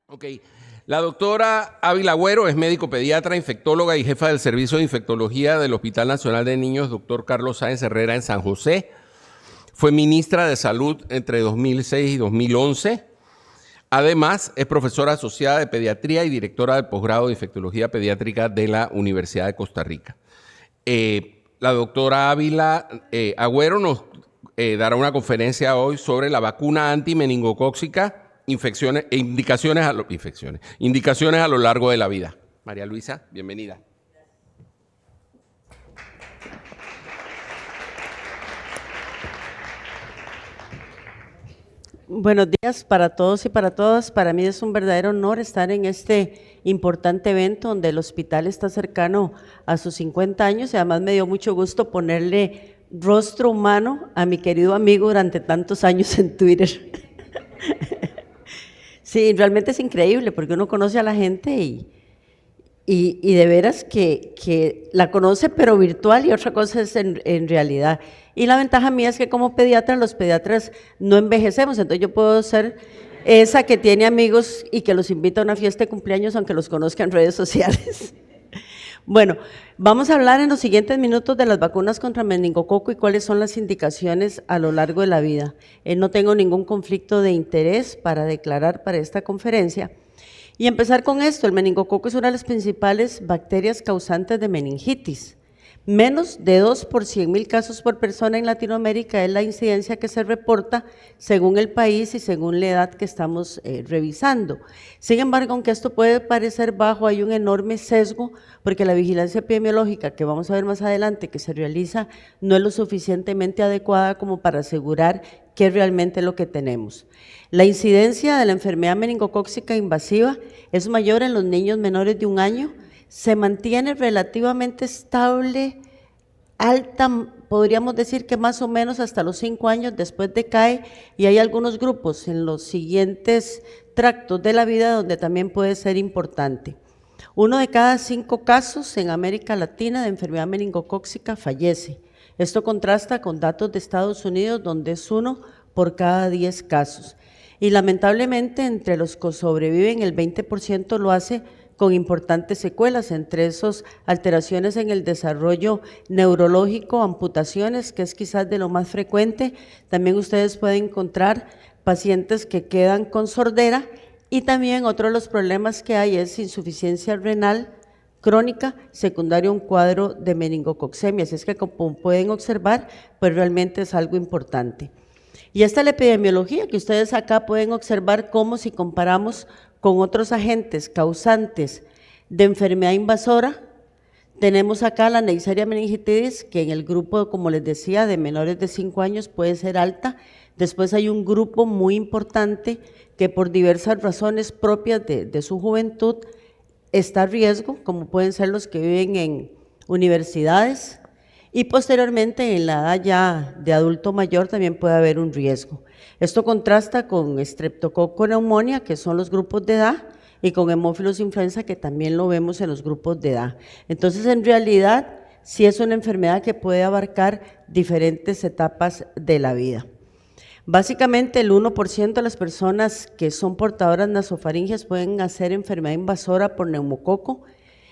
Ok. La doctora Ávila Agüero es médico pediatra, infectóloga y jefa del Servicio de Infectología del Hospital Nacional de Niños Dr. Carlos Sáenz Herrera en San José. Fue ministra de Salud entre 2006 y 2011. Además, es profesora asociada de pediatría y directora del posgrado de infectología pediátrica de la Universidad de Costa Rica. La doctora Ávila Agüero nos dará una conferencia hoy sobre la vacuna antimeningocócica, indicaciones a lo largo de la vida. María Luisa, bienvenida. Buenos días para todos y para todas. Para mí es un verdadero honor estar en este importante evento donde el hospital está cercano a sus 50 años y además me dio mucho gusto ponerle rostro humano a mi querido amigo durante tantos años en Twitter. Sí, realmente es increíble porque uno conoce a la gente y de veras que la conoce pero virtual y otra cosa es en realidad. Y la ventaja mía es que como pediatra, los pediatras no envejecemos, entonces yo puedo ser esa que tiene amigos y que los invita a una fiesta de cumpleaños aunque los conozca en redes sociales. Bueno, vamos a hablar en los siguientes minutos de las vacunas contra meningococo y cuáles son las indicaciones a lo largo de la vida. No tengo ningún conflicto de interés para declarar para esta conferencia. Y empezar con esto, el meningococo es una de las principales bacterias causantes de meningitis. Menos de 2 por 100,000 casos por persona en Latinoamérica es la incidencia que se reporta según el país y según la edad que estamos revisando. Sin embargo, aunque esto puede parecer bajo, hay un enorme sesgo porque la vigilancia epidemiológica que vamos a ver más adelante que se realiza no es lo suficientemente adecuada como para asegurar qué es realmente lo que tenemos. La incidencia de la enfermedad meningocócica invasiva es mayor en los niños menores de 1 año, se mantiene relativamente estable, alta, podríamos decir que más o menos hasta los 5 años, después decae y hay algunos grupos en los siguientes tractos de la vida donde también puede ser importante. 1 de cada 5 casos en América Latina de enfermedad meningocócica fallece. Esto contrasta con datos de Estados Unidos donde es 1 por cada 10 casos. Y lamentablemente entre los que sobreviven el 20% lo hace con importantes secuelas, entre esos alteraciones en el desarrollo neurológico, amputaciones, que es quizás de lo más frecuente. También ustedes pueden encontrar pacientes que quedan con sordera y también otro de los problemas que hay es insuficiencia renal crónica secundaria a un cuadro de meningococcemia. Así es que como pueden observar, pues realmente es algo importante. Y esta es la epidemiología que ustedes acá pueden observar cómo si comparamos con otros agentes causantes de enfermedad invasora, tenemos acá la Neisseria meningitidis, que en el grupo, como les decía, de menores de 5 años puede ser alta. Después hay un grupo muy importante que por diversas razones propias de su juventud está a riesgo, como pueden ser los que viven en universidades, y posteriormente en la edad ya de adulto mayor también puede haber un riesgo. Esto contrasta con estreptococo neumonía, que son los grupos de edad, y con hemófilos influenza, que también lo vemos en los grupos de edad. Entonces, en realidad, sí es una enfermedad que puede abarcar diferentes etapas de la vida. Básicamente, el 1% de las personas que son portadoras nasofaringias pueden hacer enfermedad invasora por neumococo.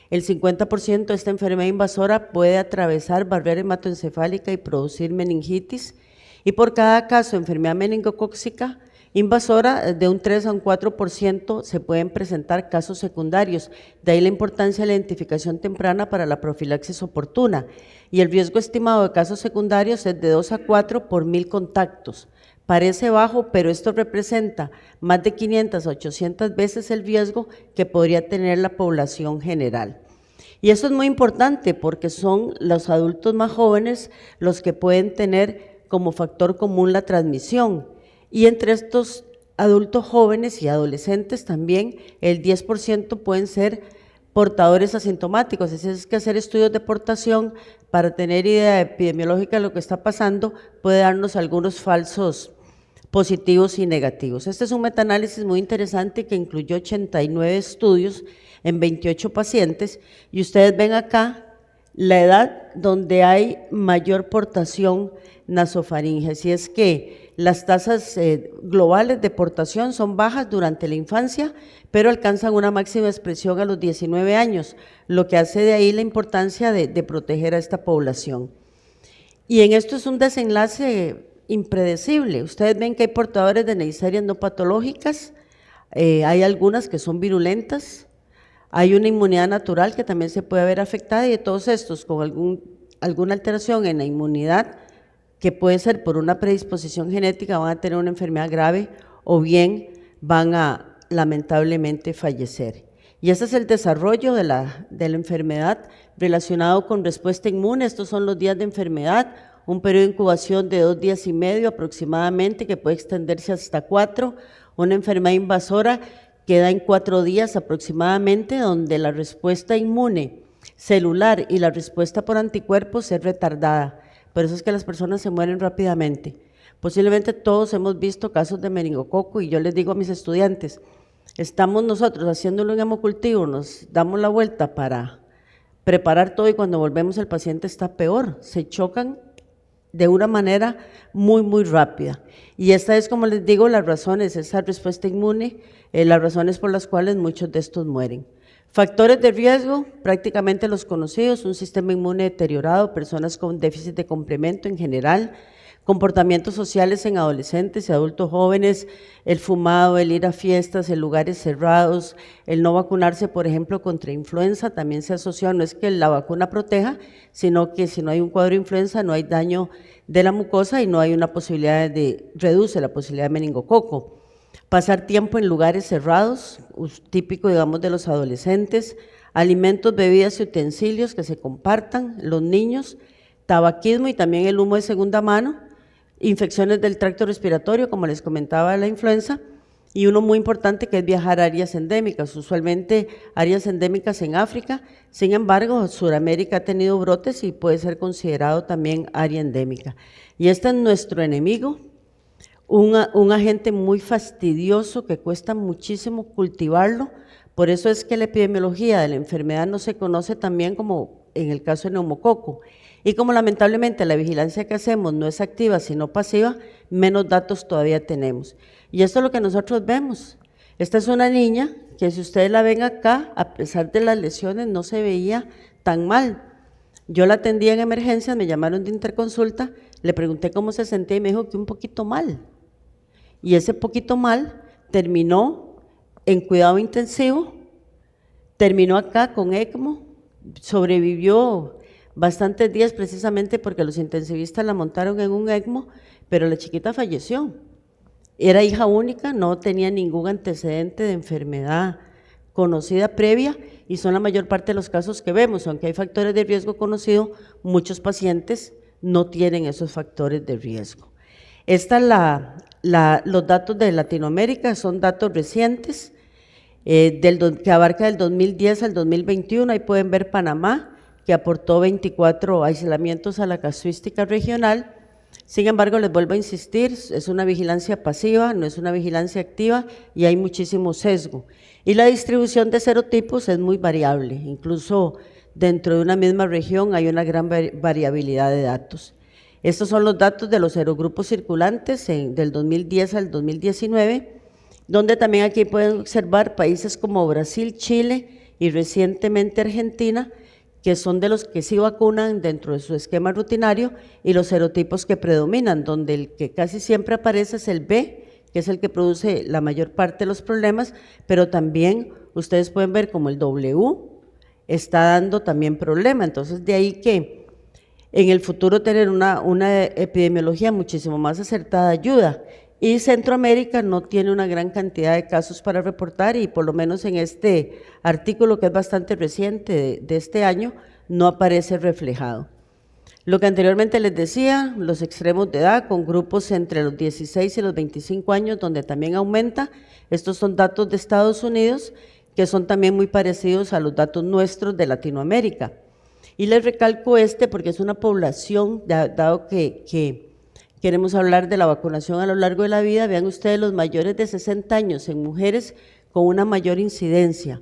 El 50% de esta enfermedad invasora puede atravesar barrera hematoencefálica y producir meningitis. Y por cada caso de enfermedad meningocócica invasora, de un 3 a un 4% se pueden presentar casos secundarios. De ahí la importancia de la identificación temprana para la profilaxis oportuna. Y el riesgo estimado de casos secundarios es de 2 a 4 por 1000 contactos. Parece bajo, pero esto representa más de 500 a 800 veces el riesgo que podría tener la población general. Y eso es muy importante porque son los adultos más jóvenes los que pueden tener como factor común la transmisión. Y entre estos adultos jóvenes y adolescentes también el 10% pueden ser portadores asintomáticos. Así es que hacer estudios de portación para tener idea epidemiológica de lo que está pasando puede darnos algunos falsos positivos y negativos. Este es un metaanálisis muy interesante que incluyó 89 estudios en 28 pacientes y ustedes ven acá la edad donde hay mayor portación nasofaringea. Así es que las tasas globales de portación son bajas durante la infancia, pero alcanzan una máxima expresión a los 19 años, lo que hace de ahí la importancia de proteger a esta población. Y en esto es un desenlace impredecible. Ustedes ven que hay portadores de Neisseria no patológicas, hay algunas que son virulentas, hay una inmunidad natural que también se puede ver afectada, y de todos estos con alguna alteración en la inmunidad, que puede ser por una predisposición genética, van a tener una enfermedad grave o bien van a lamentablemente fallecer. Y ese es el desarrollo de la enfermedad relacionado con respuesta inmune. Estos son los días de enfermedad, un periodo de incubación de 2 días y medio aproximadamente, que puede extenderse hasta 4, una enfermedad invasora que da en 4 días aproximadamente, donde la respuesta inmune celular y la respuesta por anticuerpos es retardada. Por eso es que las personas se mueren rápidamente. Posiblemente todos hemos visto casos de meningococo, y yo les digo a mis estudiantes, estamos nosotros haciéndolo en hemocultivo, nos damos la vuelta para preparar todo y cuando volvemos el paciente está peor, se chocan de una manera muy rápida. Y esta es, como les digo, las razones, esa respuesta inmune, las razones por las cuales muchos de estos mueren. Factores de riesgo, prácticamente los conocidos: un sistema inmune deteriorado, personas con déficit de complemento en general, comportamientos sociales en adolescentes y adultos jóvenes, el fumado, el ir a fiestas en lugares cerrados, el no vacunarse, por ejemplo, contra influenza, también se asocia, no es que la vacuna proteja, sino que si no hay un cuadro de influenza no hay daño de la mucosa y no hay una posibilidad reduce la posibilidad de meningococo. Pasar tiempo en lugares cerrados, típico, digamos, de los adolescentes, alimentos, bebidas y utensilios que se compartan, los niños, tabaquismo y también el humo de segunda mano, infecciones del tracto respiratorio, como les comentaba, la influenza, y uno muy importante que es viajar a áreas endémicas, usualmente áreas endémicas en África. Sin embargo, Sudamérica ha tenido brotes y puede ser considerado también área endémica. Y este es nuestro enemigo, un agente muy fastidioso que cuesta muchísimo cultivarlo. Por eso es que la epidemiología de la enfermedad no se conoce tan bien como en el caso de neumococo. Y como lamentablemente la vigilancia que hacemos no es activa sino pasiva, menos datos todavía tenemos. Y esto es lo que nosotros vemos. Esta es una niña que, si ustedes la ven acá, a pesar de las lesiones no se veía tan mal. Yo la atendí en emergencias, me llamaron de interconsulta, le pregunté cómo se sentía y me dijo que un poquito mal. Y ese poquito mal terminó en cuidado intensivo, terminó acá con ECMO, sobrevivió bastantes días precisamente porque los intensivistas la montaron en un ECMO, pero la chiquita falleció. Era hija única, no tenía ningún antecedente de enfermedad conocida previa, y son la mayor parte de los casos que vemos. Aunque hay factores de riesgo conocidos, muchos pacientes no tienen esos factores de riesgo. Los datos de Latinoamérica son datos recientes, que abarca del 2010 al 2021. Ahí pueden ver Panamá, que aportó 24 aislamientos a la casuística regional. Sin embargo, les vuelvo a insistir, es una vigilancia pasiva, no es una vigilancia activa, y hay muchísimo sesgo. Y la distribución de serotipos es muy variable, incluso dentro de una misma región hay una gran variabilidad de datos. Estos son los datos de los serogrupos circulantes del 2010 al 2019, donde también aquí pueden observar países como Brasil, Chile y recientemente Argentina, que son de los que sí vacunan dentro de su esquema rutinario, y los serotipos que predominan, donde el que casi siempre aparece es el B, que es el que produce la mayor parte de los problemas, pero también ustedes pueden ver como el W está dando también problema. Entonces, de ahí que en el futuro tener una epidemiología muchísimo más acertada ayuda. Y Centroamérica no tiene una gran cantidad de casos para reportar, y por lo menos en este artículo, que es bastante reciente de este año, no aparece reflejado. Lo que anteriormente les decía, los extremos de edad con grupos entre los 16 y los 25 años, donde también aumenta. Estos son datos de Estados Unidos, que son también muy parecidos a los datos nuestros de Latinoamérica. Y les recalco porque es una población, dado que queremos hablar de la vacunación a lo largo de la vida, vean ustedes los mayores de 60 años en mujeres con una mayor incidencia.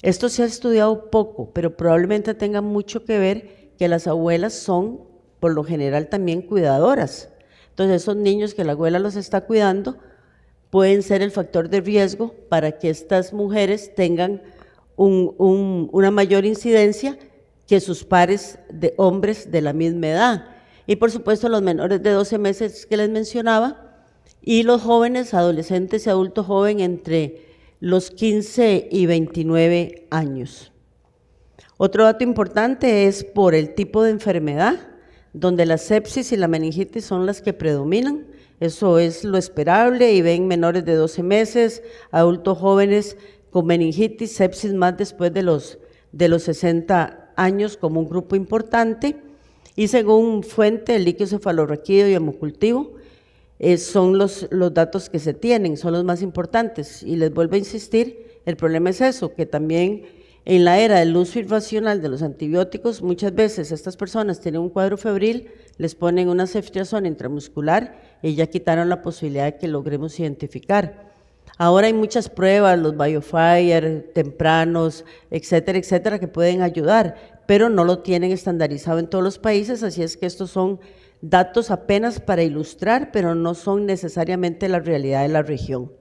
Esto se ha estudiado poco, pero probablemente tenga mucho que ver que las abuelas son, por lo general, también cuidadoras. Entonces, esos niños que la abuela los está cuidando pueden ser el factor de riesgo para que estas mujeres tengan una mayor incidencia que sus pares de hombres de la misma edad. Y por supuesto los menores de 12 meses que les mencionaba, y los jóvenes, adolescentes y adultos jóvenes entre los 15 y 29 años. Otro dato importante es por el tipo de enfermedad, donde la sepsis y la meningitis son las que predominan. Eso es lo esperable, y ven menores de 12 meses, adultos jóvenes con meningitis, sepsis más después de los 60 años como un grupo importante. Y según fuente, el líquido cefalorraquídeo y hemocultivo son los datos que se tienen, son los más importantes. Y les vuelvo a insistir, el problema es eso, que también en la era del uso irracional de los antibióticos, muchas veces estas personas tienen un cuadro febril, les ponen una ceftriaxona intramuscular y ya quitaron la posibilidad de que logremos identificar. Ahora hay muchas pruebas, los BioFire, tempranos, etcétera, etcétera, que pueden ayudar, pero no lo tienen estandarizado en todos los países, así es que estos son datos apenas para ilustrar, pero no son necesariamente la realidad de la región.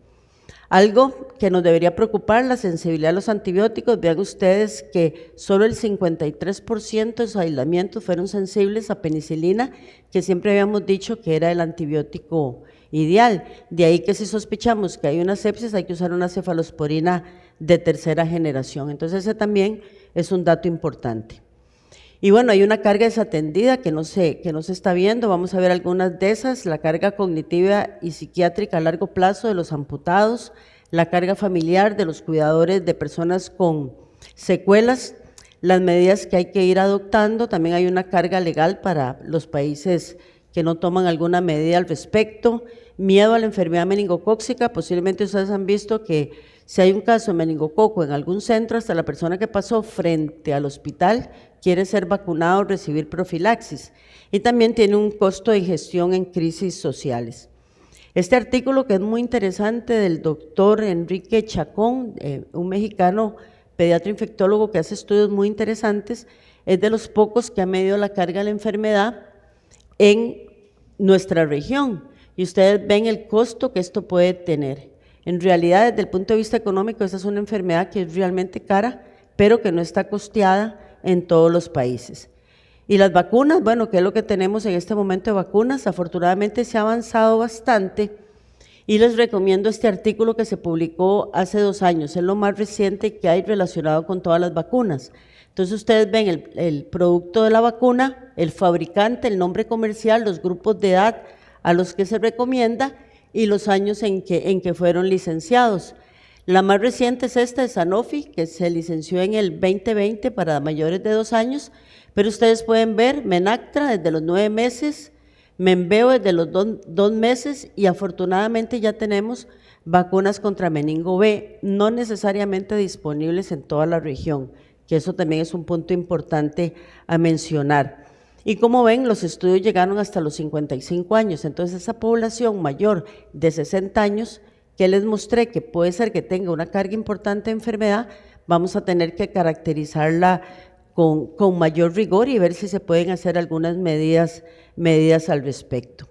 Algo que nos debería preocupar, la sensibilidad a los antibióticos. Vean ustedes que solo el 53% de sus aislamientos fueron sensibles a penicilina, que siempre habíamos dicho que era el antibiótico ideal. De ahí que si sospechamos que hay una sepsis, hay que usar una cefalosporina de tercera generación. Entonces ese también es un dato importante. Y bueno, hay una carga desatendida que no se está viendo. Vamos a ver algunas de esas: la carga cognitiva y psiquiátrica a largo plazo de los amputados, la carga familiar de los cuidadores de personas con secuelas, las medidas que hay que ir adoptando. También hay una carga legal para los países que no toman alguna medida al respecto. Miedo a la enfermedad meningocócica. Posiblemente ustedes han visto que si hay un caso de meningococo en algún centro, hasta la persona que pasó frente al hospital quiere ser vacunado o recibir profilaxis. Y también tiene un costo de gestión en crisis sociales. Este artículo, que es muy interesante, del doctor Enrique Chacón, un mexicano pediatra infectólogo que hace estudios muy interesantes, es de los pocos que ha medido la carga de la enfermedad en nuestra región. Y ustedes ven el costo que esto puede tener. En realidad, desde el punto de vista económico, esta es una enfermedad que es realmente cara, pero que no está costeada en todos los países. Y las vacunas, bueno, ¿qué es lo que tenemos en este momento de vacunas? Afortunadamente se ha avanzado bastante, y les recomiendo este artículo que se publicó hace 2 años, es lo más reciente que hay relacionado con todas las vacunas. Entonces ustedes ven el producto de la vacuna, el fabricante, el nombre comercial, los grupos de edad a los que se recomienda y los años en que fueron licenciados. La más reciente es esta de Sanofi, que se licenció en el 2020 para mayores de 2 años, pero ustedes pueden ver Menactra desde los 9 meses, Menveo desde los 2 meses, y afortunadamente ya tenemos vacunas contra meningo B, no necesariamente disponibles en toda la región, que eso también es un punto importante a mencionar. Y como ven, los estudios llegaron hasta los 55 años, entonces esa población mayor de 60 años, que les mostré que puede ser que tenga una carga importante de enfermedad, vamos a tener que caracterizarla con mayor rigor y ver si se pueden hacer algunas medidas al respecto.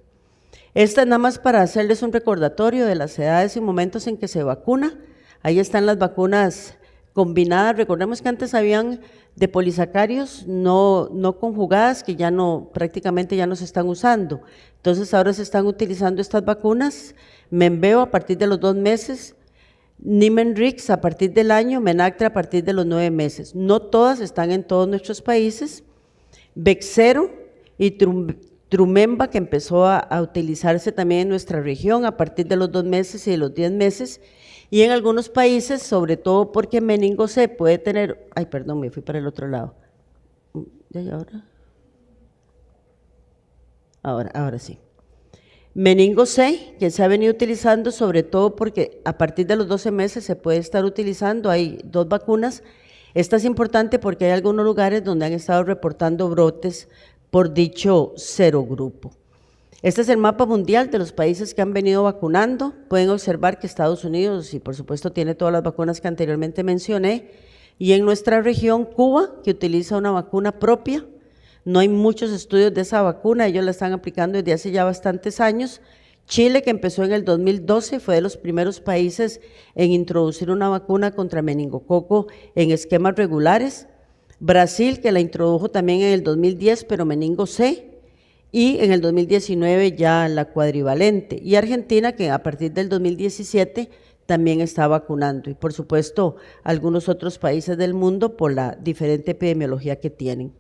Esta es nada más para hacerles un recordatorio de las edades y momentos en que se vacuna. Ahí están las vacunas combinadas. Recordemos que antes habían de polisacarios no conjugadas, que ya prácticamente ya no se están usando. Entonces ahora se están utilizando estas vacunas: Menveo a partir de los 2 meses, Nimenrix a partir del año, Menactra a partir de los 9 meses. No todas están en todos nuestros países. Bexero y Trumemba, que empezó a utilizarse también en nuestra región a partir de los 2 meses y de los 10 meses. Y en algunos países, sobre todo porque meningo C puede tener, ay, perdón, me fui para el otro lado. ¿Y ahora? Ahora sí. Meningo C, que se ha venido utilizando sobre todo porque a partir de los 12 meses se puede estar utilizando, hay 2 vacunas. Esta es importante porque hay algunos lugares donde han estado reportando brotes por dicho serogrupo. Este es el mapa mundial de los países que han venido vacunando. Pueden observar que Estados Unidos, y por supuesto tiene todas las vacunas que anteriormente mencioné, y en nuestra región Cuba, que utiliza una vacuna propia, No hay muchos estudios de esa vacuna, ellos la están aplicando desde hace ya bastantes años. Chile, que empezó en el 2012, fue de los primeros países en introducir una vacuna contra meningococo en esquemas regulares. Brasil, que la introdujo también en el 2010, pero meningo C, y en el 2019 ya la cuadrivalente. Y Argentina, que a partir del 2017 también está vacunando. Y por supuesto, algunos otros países del mundo por la diferente epidemiología que tienen.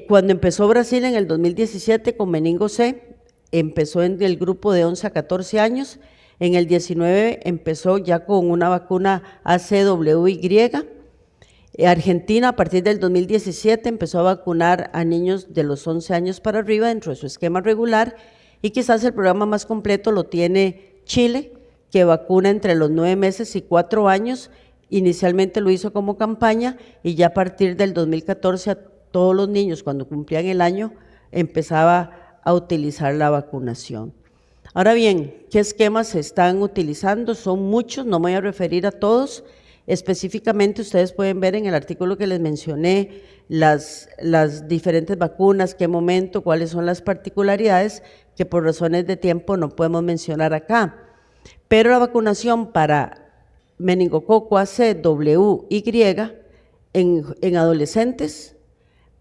Cuando empezó Brasil en el 2017 con meningo C, empezó en el grupo de 11 a 14 años, en el 19 empezó ya con una vacuna ACWY. Argentina a partir del 2017 empezó a vacunar a niños de los 11 años para arriba dentro de su esquema regular, y quizás el programa más completo lo tiene Chile, que vacuna entre los 9 meses y 4 años. Inicialmente lo hizo como campaña y ya a partir del 2014 a todos los niños cuando cumplían el año empezaba a utilizar la vacunación. Ahora bien, ¿qué esquemas se están utilizando? Son muchos, no me voy a referir a todos. Específicamente ustedes pueden ver en el artículo que les mencioné las diferentes vacunas, qué momento, cuáles son las particularidades que por razones de tiempo no podemos mencionar acá. Pero la vacunación para meningococo ACWY en adolescentes,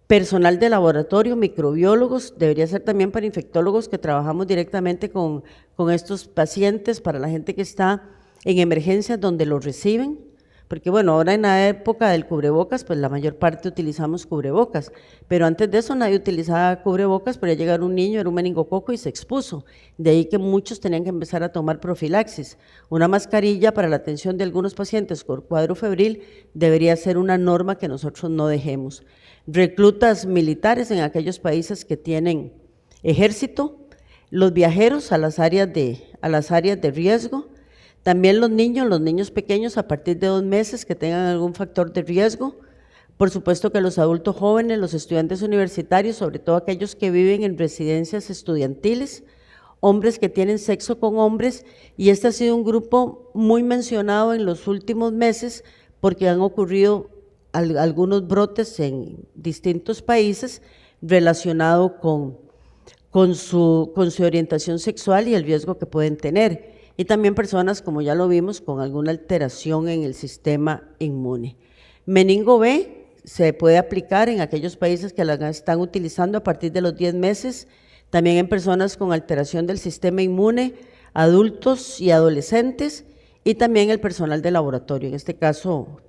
personal de laboratorio, microbiólogos, debería ser también para infectólogos que trabajamos directamente con estos pacientes, para la gente que está en emergencias donde los reciben, porque bueno, ahora en la época del cubrebocas, pues la mayor parte utilizamos cubrebocas, pero antes de eso nadie utilizaba cubrebocas, podía llegar un niño, era un meningococo y se expuso, de ahí que muchos tenían que empezar a tomar profilaxis. Una mascarilla para la atención de algunos pacientes con cuadro febril debería ser una norma que nosotros no dejemos. Reclutas militares en aquellos países que tienen ejército, los viajeros a las áreas de riesgo, también los niños pequeños a partir de 2 meses que tengan algún factor de riesgo, por supuesto que los adultos jóvenes, los estudiantes universitarios, sobre todo aquellos que viven en residencias estudiantiles, hombres que tienen sexo con hombres, y este ha sido un grupo muy mencionado en los últimos meses porque han ocurrido algunos brotes en distintos países relacionados con su orientación sexual y el riesgo que pueden tener. Y también personas, como ya lo vimos, con alguna alteración en el sistema inmune. Meningo B se puede aplicar en aquellos países que la están utilizando a partir de los 10 meses, también en personas con alteración del sistema inmune, adultos y adolescentes, y también el personal de laboratorio, en este caso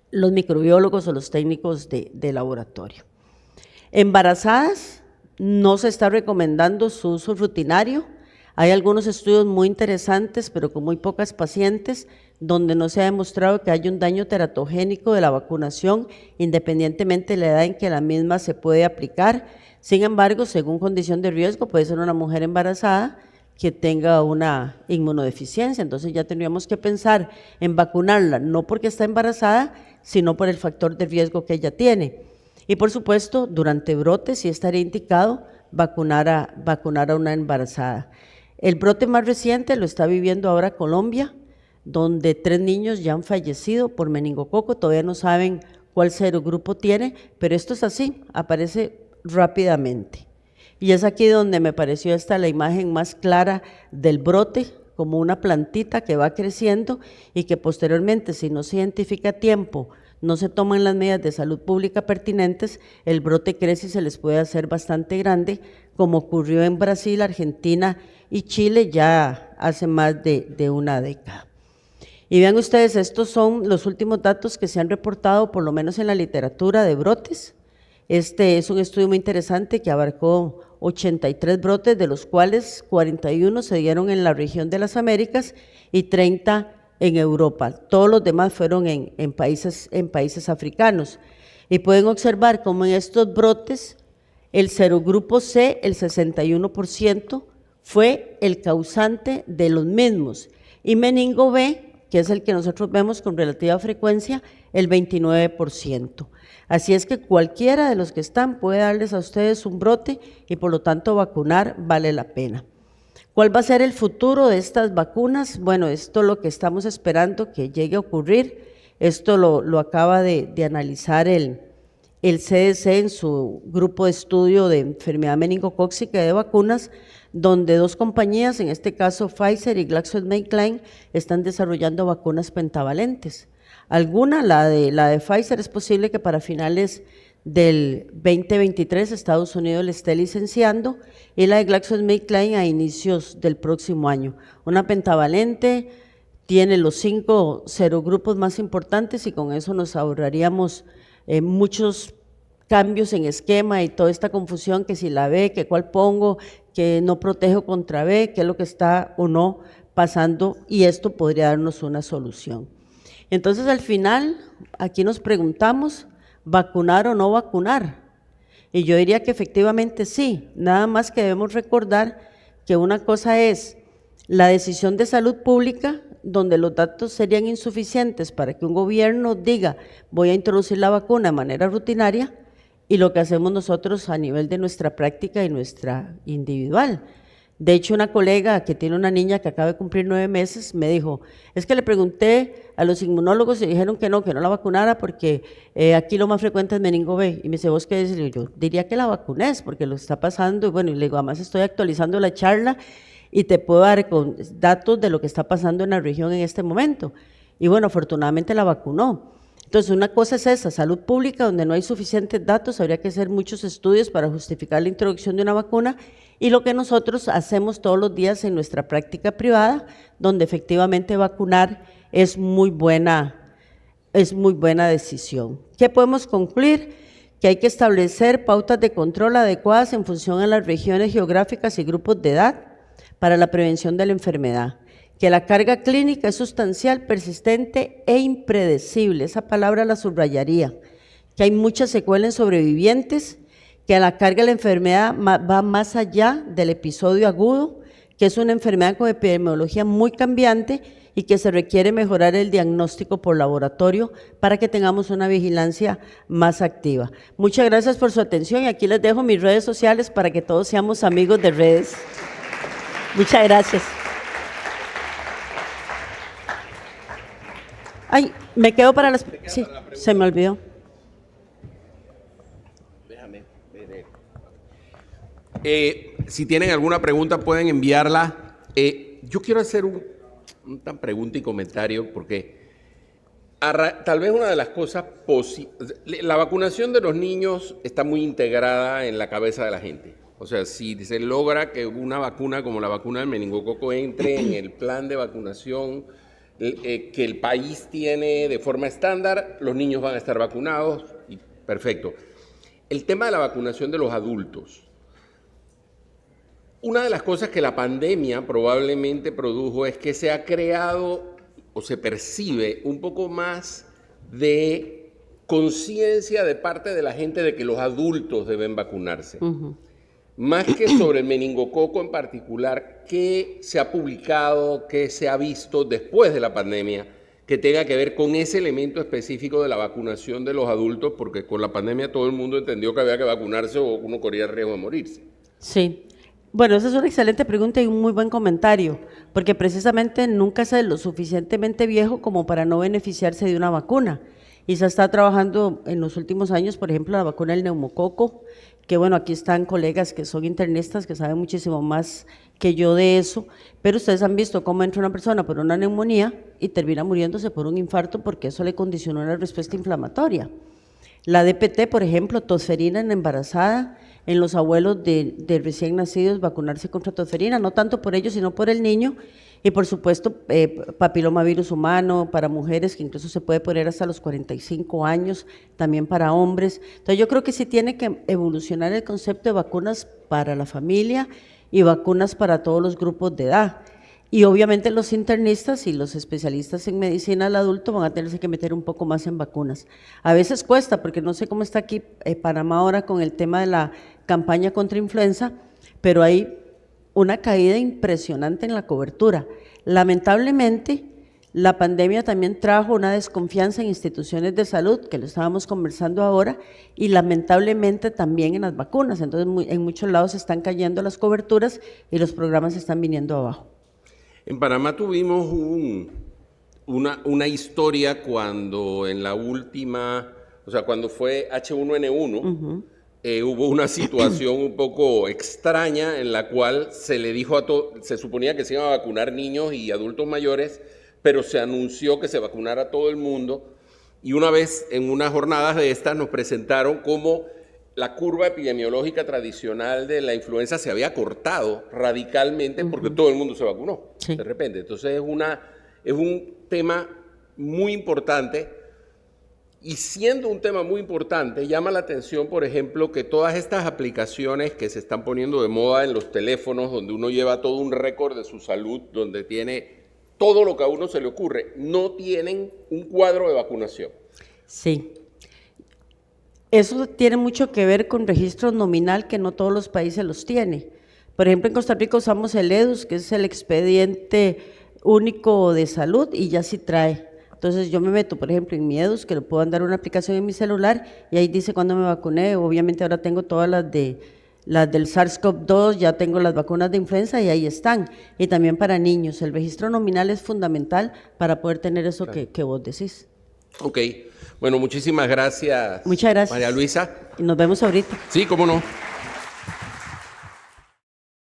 los microbiólogos o los técnicos de laboratorio. Embarazadas, no se está recomendando su uso rutinario. Hay algunos estudios muy interesantes, pero con muy pocas pacientes, donde no se ha demostrado que haya un daño teratogénico de la vacunación, independientemente de la edad en que la misma se puede aplicar. Sin embargo, según condición de riesgo, puede ser una mujer embarazada que tenga una inmunodeficiencia, entonces ya tendríamos que pensar en vacunarla, no porque está embarazada, sino por el factor de riesgo que ella tiene. Y por supuesto, durante brotes sí estaría indicado vacunar a una embarazada. El brote más reciente lo está viviendo ahora Colombia, donde 3 niños ya han fallecido por meningococo, todavía no saben cuál serogrupo tiene, pero esto es así, aparece rápidamente. Y es aquí donde me pareció esta la imagen más clara del brote, como una plantita que va creciendo y que posteriormente, si no se identifica a tiempo, no se toman las medidas de salud pública pertinentes, el brote crece y se les puede hacer bastante grande, como ocurrió en Brasil, Argentina y Chile ya hace más de una década. Y vean ustedes, estos son los últimos datos que se han reportado, por lo menos en la literatura de brotes. Este es un estudio muy interesante que abarcó 83 brotes, de los cuales 41 se dieron en la región de las Américas y 30 en Europa. Todos los demás fueron en países africanos. Y pueden observar cómo en estos brotes el serogrupo C, el 61%, fue el causante de los mismos. Y meningo B, que es el que nosotros vemos con relativa frecuencia, el 29%. Así es que cualquiera de los que están puede darles a ustedes un brote y por lo tanto vacunar vale la pena. ¿Cuál va a ser el futuro de estas vacunas? Bueno, esto es lo que estamos esperando que llegue a ocurrir. Esto lo acaba de analizar el el CDC en su grupo de estudio de enfermedad meningocócica de vacunas, donde 2 compañías, en este caso Pfizer y GlaxoSmithKline, están desarrollando vacunas pentavalentes. La de Pfizer es posible que para finales del 2023 Estados Unidos le esté licenciando, y la de GlaxoSmithKline a inicios del próximo año. Una pentavalente tiene los 5 serogrupos más importantes y con eso nos ahorraríamos muchos cambios en esquema y toda esta confusión, que si la B, que cuál pongo, que no protejo contra B, qué es lo que está o no pasando, y esto podría darnos una solución. Entonces, al final, aquí nos preguntamos, ¿vacunar o no vacunar? Y yo diría que efectivamente sí, nada más que debemos recordar que una cosa es la decisión de salud pública, donde los datos serían insuficientes para que un gobierno diga voy a introducir la vacuna de manera rutinaria, y lo que hacemos nosotros a nivel de nuestra práctica y nuestra individual. De hecho, una colega que tiene una niña que acaba de cumplir 9 meses me dijo, es que le pregunté a los inmunólogos y dijeron que no la vacunara porque aquí lo más frecuente es meningo B. Y me dice, ¿vos qué dices? Y yo diría que la vacunes porque lo está pasando. Y bueno, y le digo, además estoy actualizando la charla y te puedo dar con datos de lo que está pasando en la región en este momento. Y bueno, afortunadamente la vacunó. Entonces, una cosa es esa, salud pública, donde no hay suficientes datos, habría que hacer muchos estudios para justificar la introducción de una vacuna, y lo que nosotros hacemos todos los días en nuestra práctica privada, donde efectivamente vacunar es muy buena decisión. ¿Qué podemos concluir? Que hay que establecer pautas de control adecuadas en función a las regiones geográficas y grupos de edad para la prevención de la enfermedad. Que la carga clínica es sustancial, persistente e impredecible, esa palabra la subrayaría, que hay muchas secuelas en sobrevivientes, que la carga de la enfermedad va más allá del episodio agudo, que es una enfermedad con epidemiología muy cambiante y que se requiere mejorar el diagnóstico por laboratorio para que tengamos una vigilancia más activa. Muchas gracias por su atención y aquí les dejo mis redes sociales para que todos seamos amigos de redes. Muchas gracias. Ay, me quedo para las... Sí, se me olvidó. Déjame ver. Si tienen alguna pregunta pueden enviarla. Yo quiero hacer una pregunta y comentario porque tal vez una de las cosas la vacunación de los niños está muy integrada en la cabeza de la gente. O sea, si se logra que una vacuna como la vacuna del meningococo entre en el plan de vacunación que el país tiene de forma estándar, los niños van a estar vacunados y perfecto. El tema de la vacunación de los adultos. Una de las cosas que la pandemia probablemente produjo es que se ha creado o se percibe un poco más de conciencia de parte de la gente de que los adultos deben vacunarse. Más que sobre el meningococo en particular, ¿qué se ha publicado, qué se ha visto después de la pandemia que tenga que ver con ese elemento específico de la vacunación de los adultos? Porque con la pandemia todo el mundo entendió que había que vacunarse o uno corría el riesgo de morirse. Sí. Bueno, esa es una excelente pregunta y un muy buen comentario, porque precisamente nunca se es lo suficientemente viejo como para no beneficiarse de una vacuna. Y se está trabajando en los últimos años, por ejemplo, la vacuna del neumococo, que bueno, aquí están colegas que son internistas, que saben muchísimo más que yo de eso, pero ustedes han visto cómo entra una persona por una neumonía y termina muriéndose por un infarto porque eso le condicionó una respuesta inflamatoria. La DPT, por ejemplo, tosferina en embarazada, en los abuelos de recién nacidos, vacunarse contra tosferina, no tanto por ellos, sino por el niño, y por supuesto papilomavirus humano para mujeres, que incluso se puede poner hasta los 45 años, también para hombres. Entonces yo creo que sí tiene que evolucionar el concepto de vacunas para la familia y vacunas para todos los grupos de edad. Y obviamente los internistas y los especialistas en medicina del adulto van a tenerse que meter un poco más en vacunas. A veces cuesta, porque no sé cómo está aquí Panamá ahora con el tema de la campaña contra influenza, pero hay una caída impresionante en la cobertura. Lamentablemente, la pandemia también trajo una desconfianza en instituciones de salud, que lo estábamos conversando ahora, y lamentablemente también en las vacunas. Entonces, en muchos lados están cayendo las coberturas y los programas están viniendo abajo. En Panamá tuvimos una historia cuando en la última O sea, cuando fue H1N1, hubo una situación un poco extraña en la cual se le dijo se suponía que se iban a vacunar niños y adultos mayores, pero se anunció que se vacunara a todo el mundo. Y una vez en unas jornadas de estas nos presentaron cómo la curva epidemiológica tradicional de la influenza se había cortado radicalmente porque todo el mundo se vacunó de repente. Entonces es un tema muy importante, y siendo un tema muy importante, llama la atención, por ejemplo, que todas estas aplicaciones que se están poniendo de moda en los teléfonos, donde uno lleva todo un récord de su salud, donde tiene todo lo que a uno se le ocurre, no tienen un cuadro de vacunación. Sí. Eso tiene mucho que ver con registro nominal, que no todos los países los tienen. Por ejemplo, en Costa Rica usamos el EDUS, que es el expediente único de salud, y ya sí trae. Entonces yo me meto, por ejemplo, en mi EDUS, que le puedo andar una aplicación en mi celular, y ahí dice cuándo me vacuné. Obviamente ahora tengo todas las del SARS-CoV-2, ya tengo las vacunas de influenza y ahí están. Y también para niños, el registro nominal es fundamental para poder tener eso que vos decís. Ok, bueno, muchísimas gracias. Muchas gracias. María Luisa. Y nos vemos ahorita. Sí, cómo no.